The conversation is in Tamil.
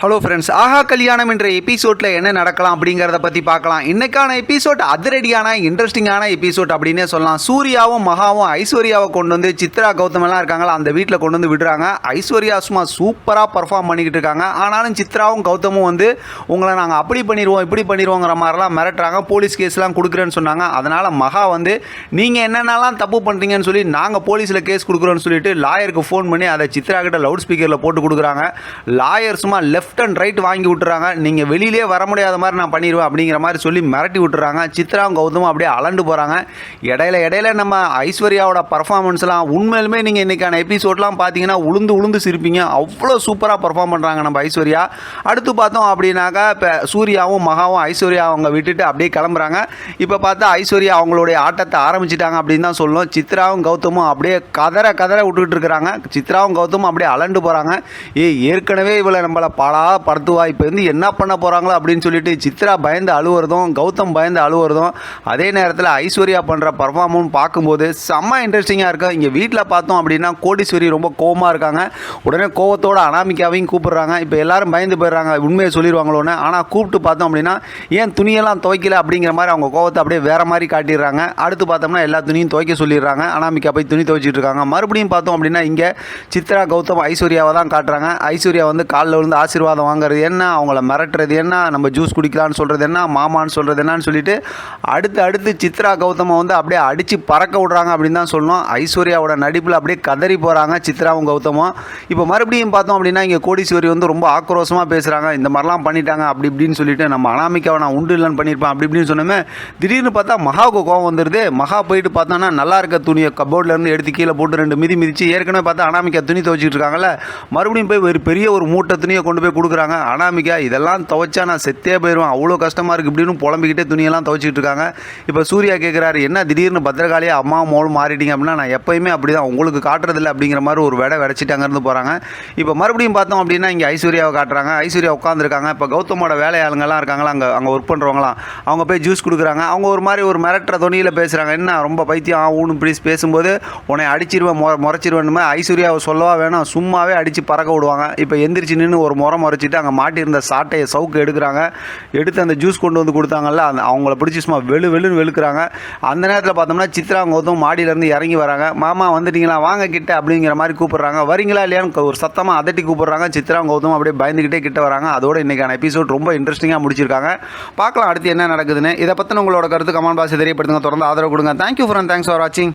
ஹலோ ஃப்ரெண்ட்ஸ், ஆஹா கல்யாணம் என்ற எபிசோடில் என்ன நடக்கலாம் அப்படிங்கிறத பற்றி பார்க்கலாம். இன்றைக்கான எபிசோட் அதிரடியான இன்ட்ரெஸ்டிங்கான எபிசோட் அப்படின்னே சொல்லலாம். சூர்யாவும் மகாவும் ஐஸ்வர்யாவை கொண்டு வந்து சித்ரா கௌதமெல்லாம் இருக்காங்களா அந்த வீட்டில் கொண்டு வந்து விடுறாங்க. ஐஸ்வர்யா சும்மா சூப்பராக பர்ஃபார்ம் பண்ணிக்கிட்டு இருக்காங்க. ஆனாலும் சித்ராவும் கௌதமும் வந்து உங்களை நாங்கள் அப்படி பண்ணிடுவோம் இப்படி பண்ணிடுவோங்கிற மாதிரிலாம் மிரட்டுறாங்க. போலீஸ் கேஸ்லாம் கொடுக்குறேன்னு சொன்னாங்க. அதனால் மகா வந்து நீங்கள் என்னென்னலாம் தப்பு பண்ணுறீங்கன்னு சொல்லி நாங்கள் போலீஸில் கேஸ் கொடுக்குறோன்னு சொல்லிட்டு லாயருக்கு ஃபோன் பண்ணி அதை சித்ரா கிட்ட லவுட் ஸ்பீக்கரில் போட்டு கொடுக்குறாங்க. லாயர் சும்மா லெஃப்ட் அண்ட் ரைட் வாங்கி விட்டுறாங்க. நீங்கள் வெளியிலே வர முடியாத மாதிரி நான் பண்ணிடுவேன் அப்படிங்கிற மாதிரி சொல்லி மிரட்டி விட்டுறாங்க. சித்ராவும் கௌதமும் அப்படியே அலண்டு போகிறாங்க. இடையில நம்ம ஐஸ்வர்யாவோட பர்ஃபார்மன்ஸ்லாம் உண்மையிலுமே நீங்கள் இன்றைக்கான எபிசோட்லாம் பார்த்தீங்கன்னா உளுந்து சிரிப்பீங்க. அவ்வளோ சூப்பராக பர்ஃபார்ம் பண்ணுறாங்க நம்ம ஐஸ்வர்யா. அடுத்து பார்த்தோம் அப்படின்னாக்கா இப்போ சூர்யாவும் மகாவும் ஐஸ்வர்யா அவங்க விட்டுட்டு அப்படியே கிளம்புறாங்க. இப்போ பார்த்தா ஐஸ்வர்யா அவங்களுடைய ஆட்டத்தை ஆரம்பிச்சிட்டாங்க அப்படின்னு தான் சொல்லணும். சித்ராவும் கௌதமும் அப்படியே கதற விட்டுக்கிட்டு இருக்கிறாங்க. சித்ராவும் கௌதமும் அப்படியே அலண்டு போகிறாங்க. ஏற்கனவே இவளை நம்மளை படுத்துவா, இப்போ வந்து என்ன பண்ண போகிறாங்களோ அப்படின்னு சொல்லிட்டு சித்ரா பயந்து அழுவுறதும் கௌதம் பயந்து அழுவுறதும் அதே நேரத்தில் ஐஸ்வர்யா பண்ணுற பர்ஃபார்மன்ஸ் பார்க்கும்போது செம்ம இன்ட்ரெஸ்டிங்காக இருக்கும். இங்கே வீட்டில் பார்த்தோம் அப்படின்னா கோடீஸ்வரி ரொம்ப கோவமாக இருக்காங்க. உடனே கோவத்தோட அனாமிகாவையும் கூப்பிடுறாங்க. இப்போ எல்லாரும் பயந்து போயிடுறாங்க, உண்மையை சொல்லிடுவாங்களோன்னு. ஆனால் கூப்பிட்டு பார்த்தோம் அப்படின்னா ஏன் துணியெல்லாம் துவைக்கல அப்படிங்கிற மாதிரி அவங்க கோவத்தை அப்படியே வேறு மாதிரி காட்டிடுறாங்க. அடுத்து பார்த்தோம்னா எல்லா துணியும் துவைக்க சொல்லிடுறாங்க. அனாமிகா போய் துணி துவைச்சிட்டு இருக்காங்க. மறுபடியும் பார்த்தோம் அப்படின்னா இங்கே சித்ரா கௌதம் ஐஸ்வர்யாவை தான் காட்டுறாங்க. ஐஸ்வர்யா வந்து காலில் விழுந்து ஆசீர்வாதம் வாங்குறது என்ன, அவங்கள மிரட்டுறது என்ன, நம்ம ஜூஸ் குடிக்கலான்னு சொல்கிறது என்ன, மாமான்னு சொல்கிறது என்னன்னு சொல்லிட்டு அடுத்து சித்ரா கௌதமை வந்து அப்படியே அடித்து பறக்க விட்றாங்க அப்படின்னு தான் சொல்லணும். ஐஸ்வர்யாவோட நடிப்பில் அப்படியே கதறி போகிறாங்க சித்ராவும் கௌதமும். இப்போ மறுபடியும் பார்த்தோம் அப்படின்னா இங்கே கோடீஸ்வரி வந்து ரொம்ப ஆக்ரோஷமாக பேசுகிறாங்க. இந்த மாதிரிலாம் பண்ணிட்டாங்க அப்படி இப்படின்னு சொல்லிட்டு நம்ம அனாமிகாவை நான் உண்டு இல்லைன்னு பண்ணியிருப்பேன் அப்படி இப்படின்னு சொன்னோமே. திடீர்னு பார்த்தா மகாவுக்கு கோவம் வந்துடுது. மகா போயிட்டு பார்த்தோன்னா நல்லா இருக்க துணியை கபோர்ட்லேருந்து எடுத்து கீழே போட்டு 2 மிதிச்சு ஏற்கனவே பார்த்தா அனாமிகா துணி துவைச்சிட்டு இருக்காங்கல்ல, மறுபடியும் போய் ஒரு பெரிய ஒரு மூட்டை துணியை கொண்டு போய் கொடுக்குறாங்க. அனாமிகா இதெல்லாம் துவைச்சா நான் செத்தே போயிடுவேன், அவ்வளோ கஷ்டமாக இருக்குது இப்படின்னு புலம்பிக்கிட்டே துணியெல்லாம் துவைச்சிட்டு இருக்காங்க. இப்போ சூர்யா கேட்குறாரு, என்ன திடீர்னு பத்திரகாளியாக அம்மா மோளும் மாறிட்டீங்க அப்படின்னா, நான் எப்போயுமே அப்படி தான் உங்களுக்கு காட்டுறதில்லை அப்படிங்கிற மாதிரி ஒரு வெடைச்சிட்டு அங்கேருந்து போகிறாங்க. இப்போ மறுபடியும் பார்த்தோம் அப்படின்னா இங்கே ஐஸ்வர்யாவை காட்டுறாங்க. ஐஸ்வர்யா உட்காந்துருக்காங்க. இப்போ கௌதமோட வேலையாளுங்கெல்லாம் இருக்காங்களா, அங்கே ஒர்க் பண்ணுறவங்களாம், அவங்க போய் ஜூஸ் கொடுக்குறாங்க. அவங்க ஒரு மாதிரி ஒரு மிரட்டுற துணியில் பேசுகிறாங்க. என்ன ரொம்ப பைத்தியம் ஊன்னு ப்ளீஸ் பேசும்போது உன்னை அடிச்சிருவேன் முறைச்சிருவேன்னு ஐஸ்வர்யாவை சொல்லவா வேணும், சும்மாவே அடித்து பறக்க விடுவாங்க. இப்போ எந்திரிச்சு நின்று ஒரு முறைச்சிட்டு அங்கே மாட்டியிருந்த சாட்டையை சவுக்கு எடுக்கிறாங்க. எடுத்து அந்த ஜூஸ் கொண்டு வந்து கொடுத்தாங்கல்ல, அவங்கள பிடிச்சி சும்மா வெளுன்னு வெளுக்கிறாங்க. அந்த நேரத்தில் பார்த்தோம்னா சித்ரா கௌதம் மாடியிலேருந்து இறங்கி வராங்க. மாமா வந்துட்டீங்களா, வாங்க கிட்ட அப்படிங்கிற மாதிரி கூப்பிட்றாங்க. வரீங்களா இல்லையான்னு ஒரு சத்தமாக அதட்டி கூப்பிட்றாங்க. சித்ரா கௌதம் அப்படியே பயந்துக்கிட்டே கிட்ட வராங்க. அதோட இன்றைக்கான எபிசோட் ரொம்ப இன்ட்ரெஸ்டிங்காக முடிச்சிருக்காங்க. பார்க்கலாம் அடுத்து என்ன நடக்குதுன்னு. இதை பற்றின உங்களோட கருத்து கமெண்ட் பாக்ஸில் தெரியப்படுத்துங்க. தொடர்ந்து ஆதரவு கொடுங்க. தேங்க்யூ ஃபார் வாட்சிங்.